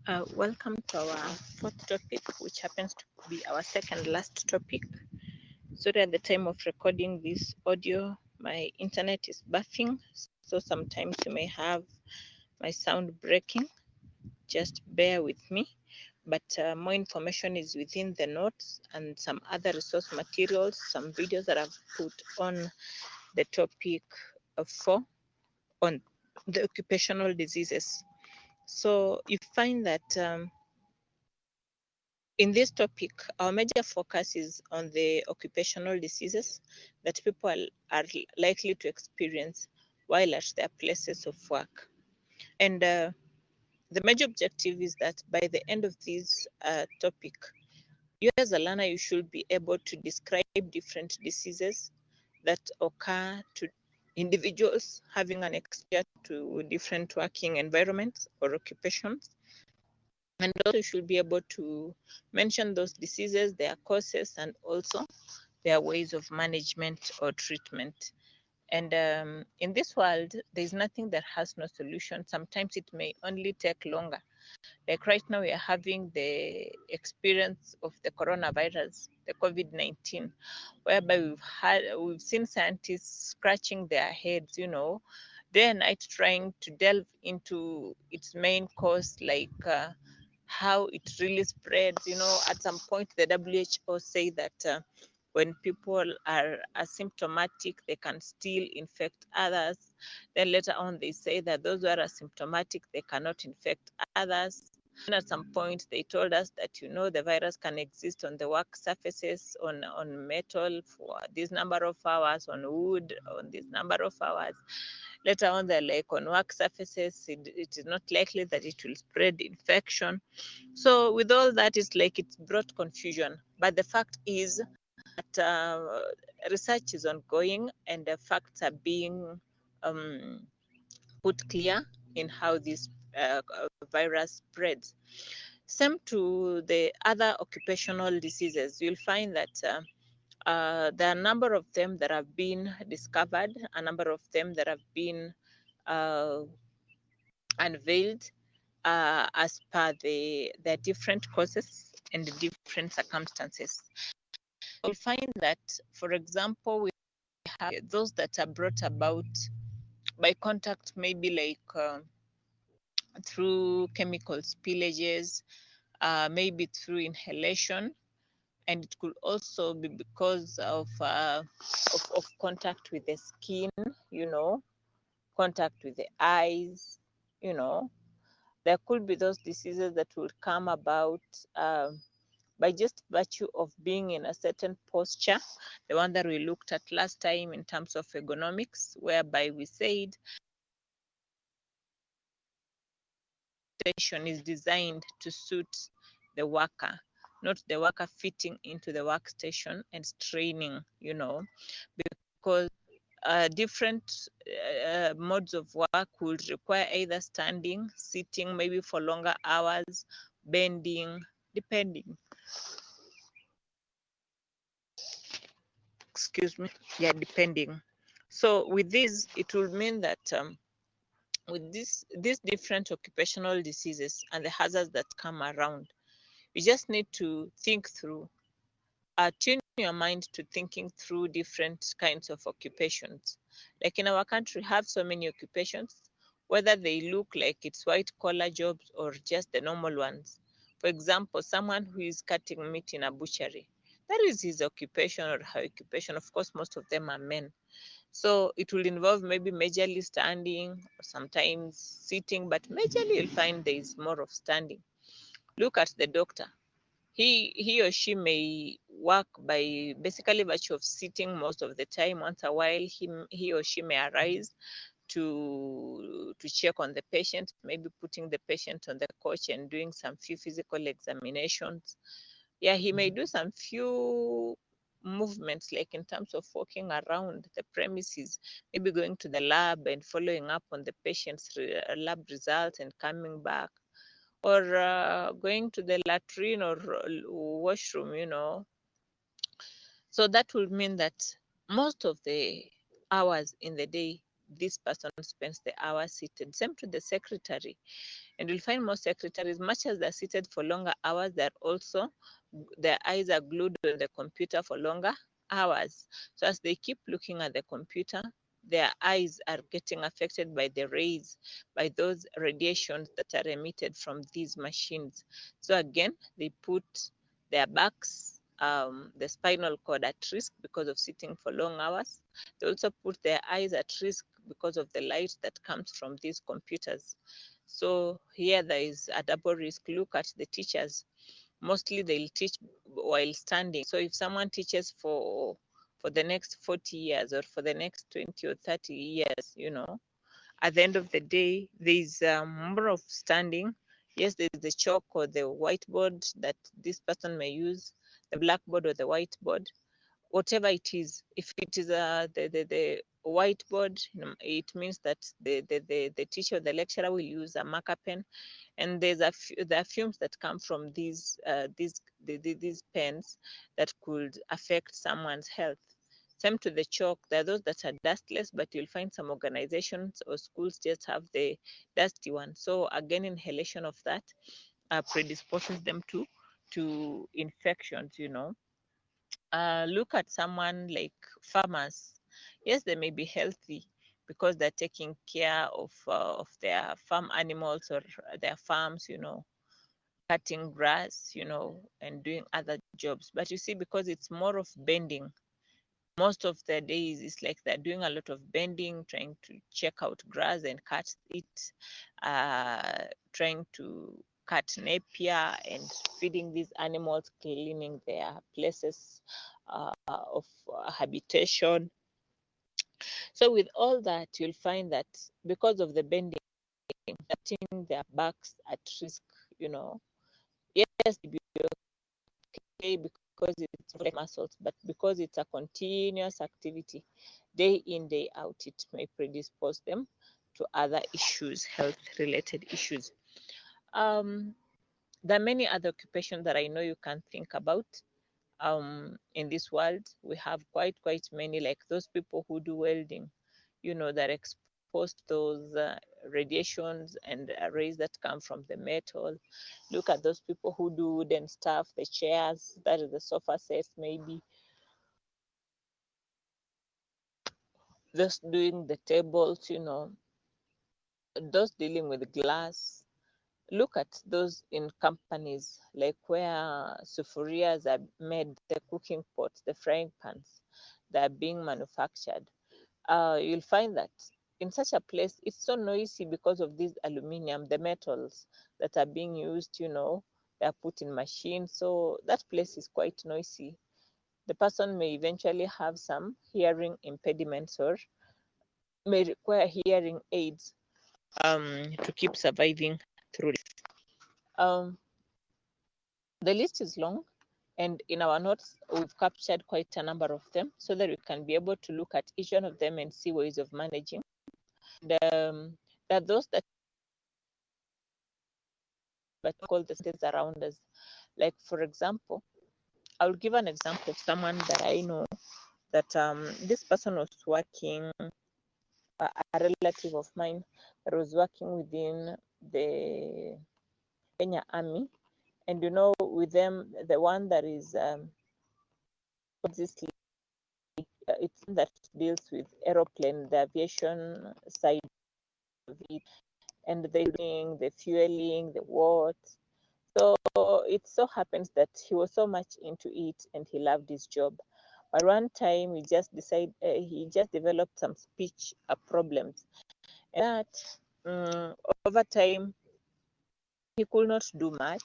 Welcome to our fourth topic, which happens to be our second last topic. Sorry, at the time of recording this audio, my internet is buffing, so sometimes you may have my sound breaking. Just bear with me. But more information is within the notes and some other resource materials, some videos that I've put on the topic of 4 on the occupational diseases. So you find that in this topic, our major focus is on the occupational diseases that people are likely to experience while at their places of work. And the major objective is that by the end of this topic, you as a learner, you should be able to describe different diseases that occur to individuals having an exposure to different working environments or occupations. And also you should be able to mention those diseases, their causes, and also their ways of management or treatment. And in this world, there's nothing that has no solution. Sometimes it may only take longer. Like right now, we are having the experience of the coronavirus, the COVID-19, whereby we've seen scientists scratching their heads, day and night trying to delve into its main cause, like how it really spreads. At some point, the WHO say that when people are asymptomatic, they can still infect others. Then later on, they say that those who are asymptomatic, they cannot infect others. And at some point, they told us that, the virus can exist on the work surfaces, on metal for this number of hours, on wood, on this number of hours. Later on, they're like on work surfaces, it is not likely that it will spread infection. So with all that, it's like it's brought confusion. But the fact is that research is ongoing and the facts are being put clear in how this virus spreads. Same to the other occupational diseases. You'll find that there are a number of them that have been discovered, a number of them that have been uh, unveiled as per their different causes and the different circumstances. You'll find that, for example, we have those that are brought about by contact, maybe like through chemical spillages, maybe through inhalation, and it could also be because of contact with the skin, contact with the eyes, there could be those diseases that will come about by just virtue of being in a certain posture, the one that we looked at last time in terms of ergonomics, whereby we said station is designed to suit the worker, not the worker fitting into the workstation and straining, because different modes of work would require either standing, sitting, maybe for longer hours, bending, depending. Excuse me. Yeah, depending. So with this, it will mean that with these different occupational diseases and the hazards that come around, you just need to think through, tune your mind to thinking through different kinds of occupations. Like in our country, we have so many occupations, whether they look like it's white collar jobs or just the normal ones. For example, someone who is cutting meat in a butchery, that is his occupation or her occupation. Of course, most of them are men. So it will involve maybe majorly standing or sometimes sitting, but majorly you'll find there is more of standing. Look at the doctor. He or she may work by basically virtue of sitting most of the time. Once a while, he or she may arise to check on the patient, maybe putting the patient on the couch and doing some few physical examinations. Yeah, he may do some few movements, like in terms of walking around the premises, maybe going to the lab and following up on the patient's lab results and coming back, or going to the latrine or washroom, So that will mean that most of the hours in the day, this person spends the hours seated. Same to the secretary. And you'll find most secretaries, much as they're seated for longer hours, their eyes are glued on the computer for longer hours. So as they keep looking at the computer, their eyes are getting affected by the rays, by those radiations that are emitted from these machines. So again, they put their backs, the spinal cord at risk because of sitting for long hours. They also put their eyes at risk because of the light that comes from these computers. So here there is a double risk. Look at the teachers. Mostly they'll teach while standing. So if someone teaches for the next 40 years or for the next 20 or 30 years, at the end of the day, there's more of standing. Yes, there's the chalk or the whiteboard that this person may use, the blackboard or the whiteboard, whatever it is. If it is the whiteboard, it means that the teacher or the lecturer will use a marker pen, and there are fumes that come from these pens that could affect someone's health. Same to the chalk. There are those that are dustless, but you'll find some organizations or schools just have the dusty one. So again, inhalation of that predisposes them to infections. Look at someone like farmers. Yes, they may be healthy because they're taking care of their farm animals or their farms, cutting grass, and doing other jobs. But you see, because it's more of bending, most of their days it's like they're doing a lot of bending, trying to check out grass and cut it, trying to cut napier and feeding these animals, cleaning their places of habitation. So with all that, you'll find that because of the bending, putting their backs at risk, you know. Yes, be okay because it's like muscles, but because it's a continuous activity, day in, day out, it may predispose them to other issues, health-related issues. Um, there are many other occupations that I know you can think about. In this world, we have quite many, like those people who do welding, that are exposed to those radiations and rays that come from the metal. Look at those people who do wooden stuff, the chairs, that is the sofa sets, maybe those doing the tables, those dealing with glass. Look at those in companies like where sufurias are made, the cooking pots, the frying pans that are being manufactured. You'll find that in such a place, it's so noisy because of these aluminium, the metals that are being used, they're put in machines. So that place is quite noisy. The person may eventually have some hearing impediments or may require hearing aids to keep surviving through life. Um, the list is long, and in our notes, we've captured quite a number of them so that we can be able to look at each one of them and see ways of managing. And, there are those that but call the states around us. Like, for example, I'll give an example of someone that I know that this person was working, a relative of mine that was working within the Kenya Army. And with them, the one that is it's that deals with aeroplane, the aviation side of it, and the fueling, the what. So it so happens that he was so much into it and he loved his job. But one time he just developed some speech problems. And that over time he could not do much.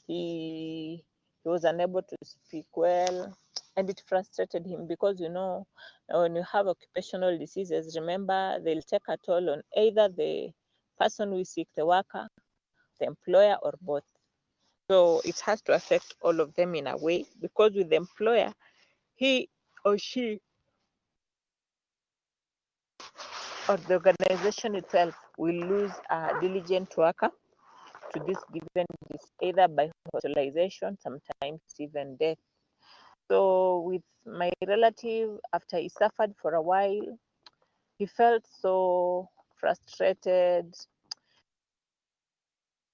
He was unable to speak well, and it frustrated him because when you have occupational diseases, remember they'll take a toll on either the person who is sick, the worker, the employer, or both. So it has to affect all of them in a way because with the employer, he or she or the organization itself will lose a diligent worker to this given disease, either by hospitalization, sometimes even death. So with my relative, after he suffered for a while, he felt so frustrated.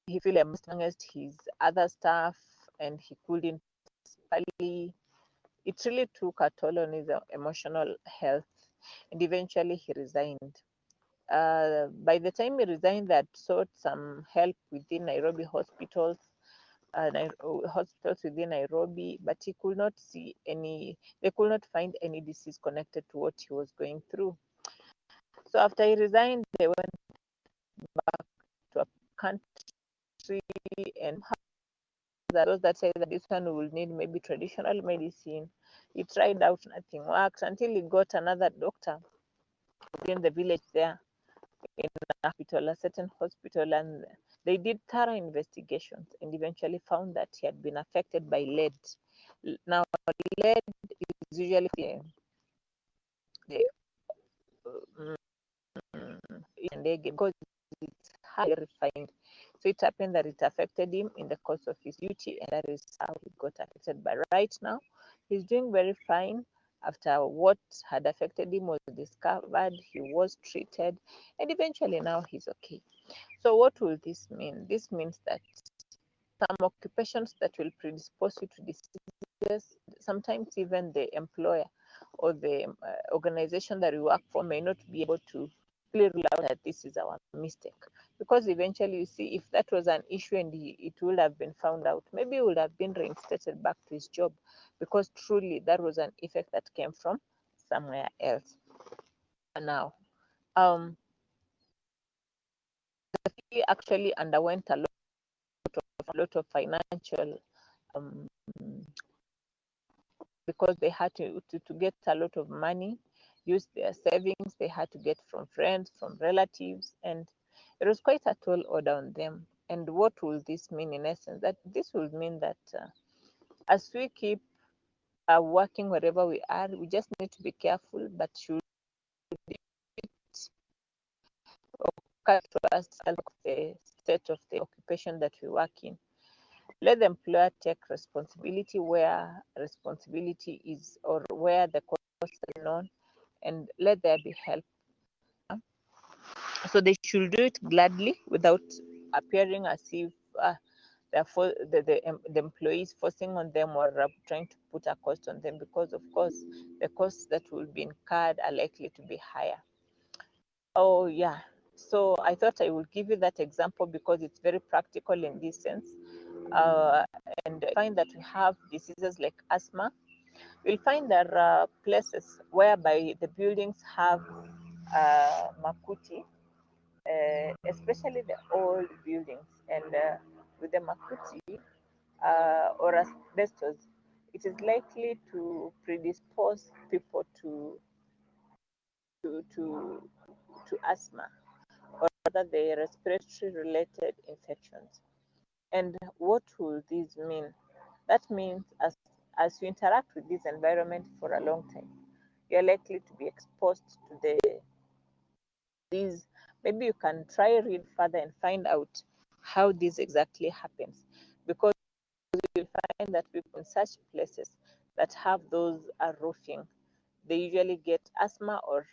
he feel amongst his other staff, and he couldn't participate. It really took a toll on his emotional health, and eventually he resigned. By the time he resigned, that sought some help within Nairobi hospitals, hospitals within Nairobi, but he could not see any, they could not find any disease connected to what he was going through. So after he resigned, they went back to a country, and those that say that this one will need maybe traditional medicine. He tried out, nothing worked until he got another doctor within the village there in a hospital, a certain hospital, and they did thorough investigations and eventually found that he had been affected by lead. Now, lead is usually the and again because it's highly refined. So it happened that it affected him in the course of his duty, and that is how he got affected. But right now, he's doing very fine. After what had affected him was discovered, he was treated, and eventually now he's okay. So what will this mean? This means that some occupations that will predispose you to diseases, sometimes even the employer or the organization that you work for may not be able to clearly rule out that this is our mistake. Because eventually, you see, if that was an issue and it would have been found out, maybe he would have been reinstated back to his job, because truly that was an effect that came from somewhere else. Now, he actually underwent a lot of financial um, because they had to get a lot of money, use their savings they had to get from friends, from relatives, and it was quite a tall order on them. And what will this mean in essence? That this will mean that as we keep working wherever we are, we just need to be careful, but should occur to us the state of the occupation that we work in. Let the employer take responsibility where responsibility is, or where the cost is known, and let there be help. So they should do it gladly without appearing as if therefore the employees forcing on them, or trying to put a cost on them, because of course the costs that will be incurred are likely to be higher. Oh yeah, so I thought I would give you that example because it's very practical in this sense. uh, and I find that we have diseases like asthma. You'll find there are places whereby the buildings have makuti, especially the old buildings, and with the makuti or asbestos, it is likely to predispose people to to to asthma, or rather the respiratory related infections. And what will this mean? That means as you interact with this environment for a long time, you're likely to be exposed to these. Maybe you can try read further and find out how this exactly happens, because you'll find that people in such places that have those roofing, they usually get asthma or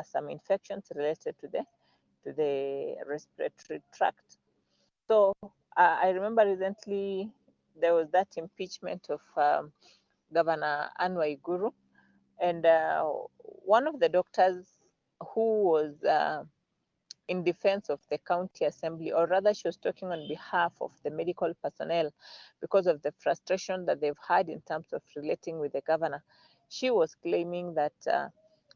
some infections related to the respiratory tract. So I remember recently there was that impeachment of Governor Anne Waiguru, and one of the doctors who was in defense of the county assembly, or rather, she was talking on behalf of the medical personnel because of the frustration that they've had in terms of relating with the governor. She was claiming that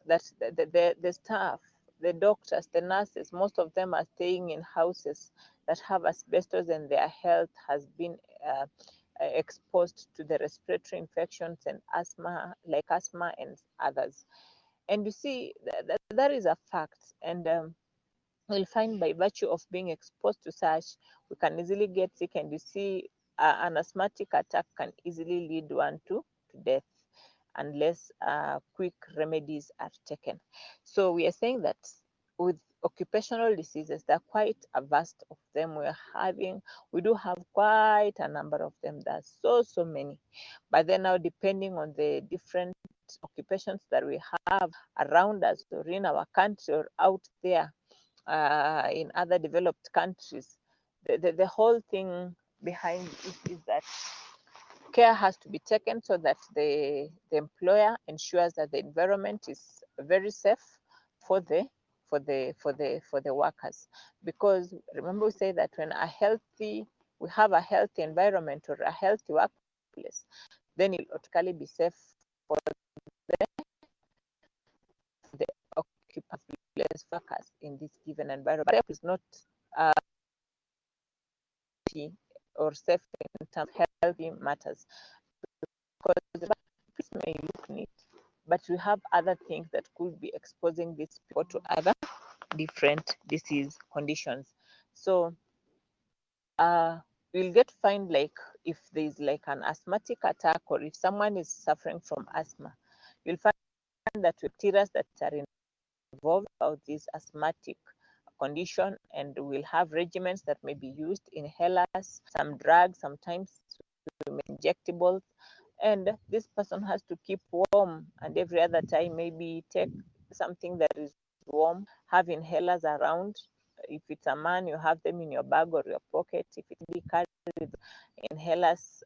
the staff, the doctors, the nurses, most of them are staying in houses that have asbestos, and their health has been exposed to the respiratory infections and asthma, like asthma and others. And you see, that is a fact. And we'll find by virtue of being exposed to such, we can easily get sick. And you see, an asthmatic attack can easily lead one to death unless quick remedies are taken. So we are saying that with occupational diseases, there are quite a vast of them. We do have quite a number of them. There's so many. But then now, depending on the different occupations that we have around us, or in our country, or out there in other developed countries, the whole thing behind it is that care has to be taken so that the employer ensures that the environment is very safe for the workers. Because remember, we say that when we have a healthy environment or a healthy workplace, then it will automatically be safe for the occupants workers in this given environment. But it's not or safe in terms of healthy matters, because the place may look neat, but we have other things that could be exposing these people to other different disease conditions. So we'll get to find, like, if there's like an asthmatic attack, or if someone is suffering from asthma, you'll find that bacteria that are involved about this asthmatic condition, and we'll have regimens that may be used, inhalers, some drugs, sometimes injectables, and this person has to keep warm, and every other time maybe take something that is warm, have inhalers around. If it's a man, you have them in your bag or your pocket. If it's be carry inhalers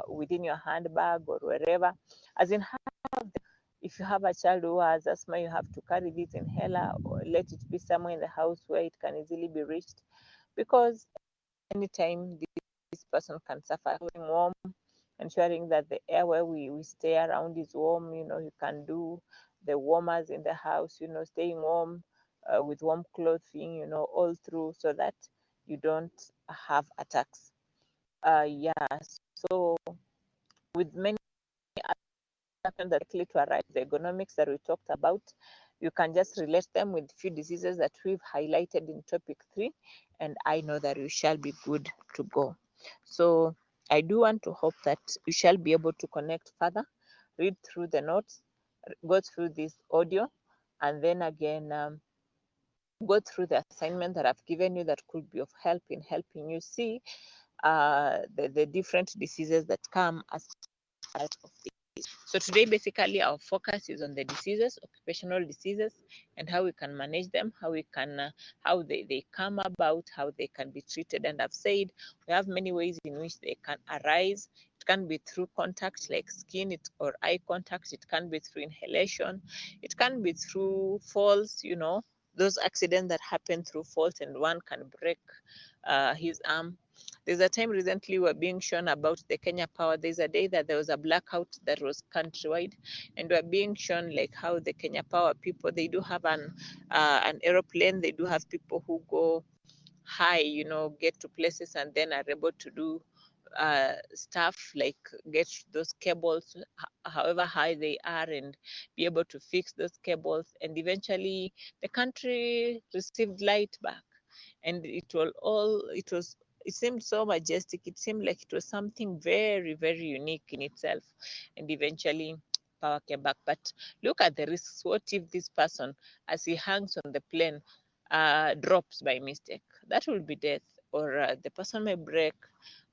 within your handbag or wherever, as in have them. If you have a child who has asthma, you have to carry this inhaler, or let it be somewhere in the house where it can easily be reached, because anytime this person can suffer. Warm, ensuring that the air where we stay around is warm. You can do the warmers in the house, staying warm with warm clothing, all through, so that you don't have attacks. Yeah, so with many that likely to arise, the ergonomics that we talked about, you can just relate them with few diseases that we've highlighted in topic 3, and I know that you shall be good to go. So I do want to hope that you shall be able to connect further, read through the notes, go through this audio, and then again go through the assignment that I've given you that could be of help in helping you see the different diseases that come as part of this. So today, basically, our focus is on the diseases, occupational diseases, and how we can manage them, how they come about, how they can be treated. And I've said we have many ways in which they can arise. It can be through contact, like skin or eye contact. It can be through inhalation. It can be through falls. Those accidents that happen through falls, and one can break his arm. There's a time recently we were being shown about the Kenya Power. There's a day that there was a blackout that was countrywide, and we're being shown like how the Kenya Power people, they do have an aeroplane. They do have people who go high, get to places and then are able to do stuff like get those cables, however high they are, and be able to fix those cables. And eventually, the country received light back, and it seemed so majestic. It seemed like it was something very, very unique in itself. And eventually power came back. But look at the risks. What if this person, as he hangs on the plane, drops by mistake? That will be death. Or the person may break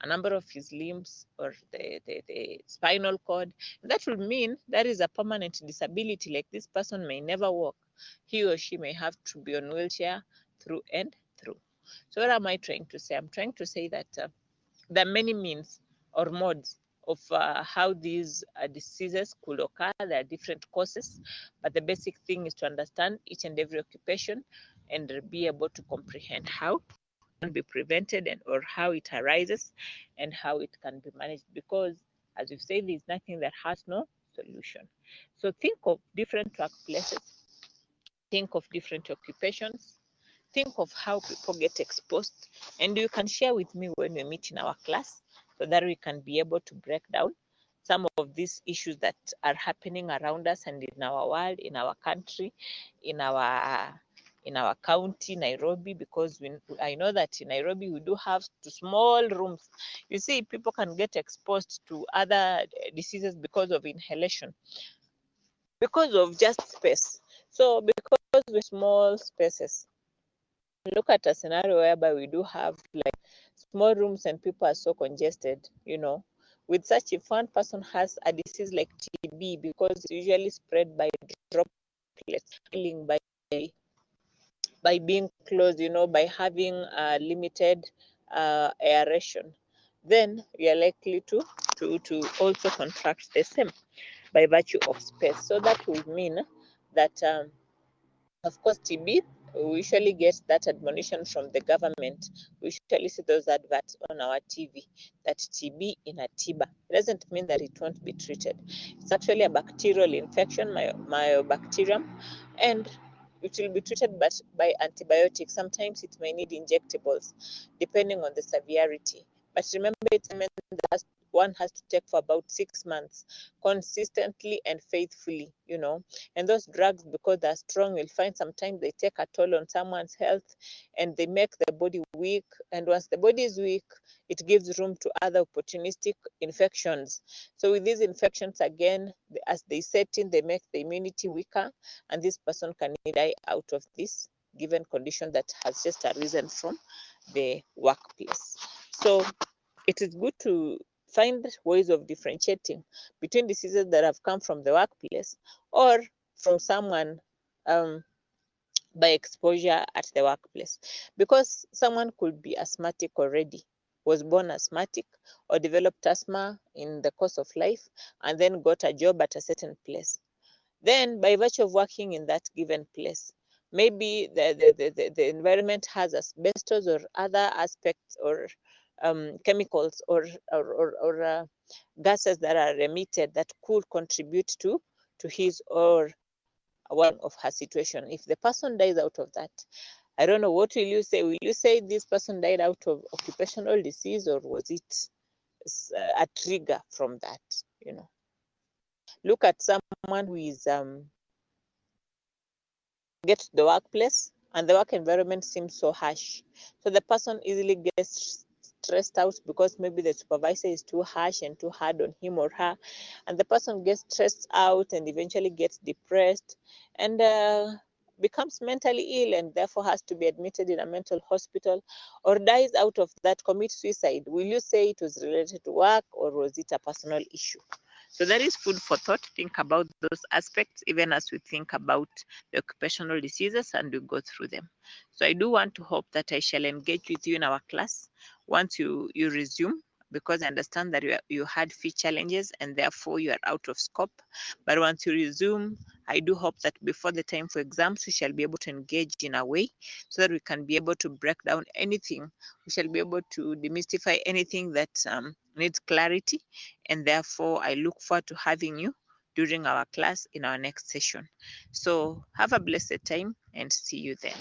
a number of his limbs, or the spinal cord. That will mean that is a permanent disability. Like, this person may never walk. He or she may have to be on wheelchair through and through. So what am I trying to say? I'm trying to say that there are many means or modes of how these diseases could occur. There are different causes, but the basic thing is to understand each and every occupation and be able to comprehend how it can be prevented, and or how it arises and how it can be managed. Because, as we've said, there's nothing that has no solution. So think of different workplaces, think of different occupations, think of how people get exposed, and you can share with me when we meet in our class, so that we can be able to break down some of these issues that are happening around us and in our world, in our country, in our county, Nairobi. Because I know that in Nairobi we do have small rooms. You see, people can get exposed to other diseases because of inhalation, because of just space. So because we small spaces, look at a scenario whereby we do have like small rooms and people are so congested, with such, if one person has a disease like TB, because it's usually spread by droplets, killing by being close, by having limited aeration, then we are likely to also contract the same by virtue of space. So that will mean that of course, TB, we usually get that admonition from the government. We usually see those adverts on our TV that TB in a TIBA. It doesn't mean that it won't be treated. It's actually a bacterial infection, myobacterium, and it will be treated but by antibiotics. Sometimes it may need injectables, depending on the severity. But remember, it's a medicine that one has to take for about 6 months consistently and faithfully, and those drugs, because they're strong, you'll find sometimes they take a toll on someone's health and they make the body weak. And once the body is weak, it gives room to other opportunistic infections. So with these infections, again, as they set in, they make the immunity weaker, and this person can die out of this given condition that has just arisen from the workplace. So it is good to find ways of differentiating between diseases that have come from the workplace or from someone by exposure at the workplace. Because someone could be asthmatic already, was born asthmatic, or developed asthma in the course of life, and then got a job at a certain place. Then, by virtue of working in that given place, maybe the environment has asbestos or other aspects or chemicals or gases that are emitted that could contribute to his or one of her situation. If the person dies out of that, I don't know, what will you say? Will you say this person died out of occupational disease, or was it a trigger from that? Look at someone who is get to the workplace and the work environment seems so harsh. So the person easily gets stressed out because maybe the supervisor is too harsh and too hard on him or her. And the person gets stressed out and eventually gets depressed and becomes mentally ill and therefore has to be admitted in a mental hospital or dies out of that, commits suicide. Will you say it was related to work or was it a personal issue? So that is food for thought. Think about those aspects even as we think about the occupational diseases and we go through them. So I do want to hope that I shall engage with you in our class once you resume, because I understand that you had few challenges and therefore you are out of scope. But once you resume, I do hope that before the time for exams, we shall be able to engage in a way so that we can be able to break down anything. We shall be able to demystify anything that needs clarity. And therefore, I look forward to having you during our class in our next session. So have a blessed time and see you then.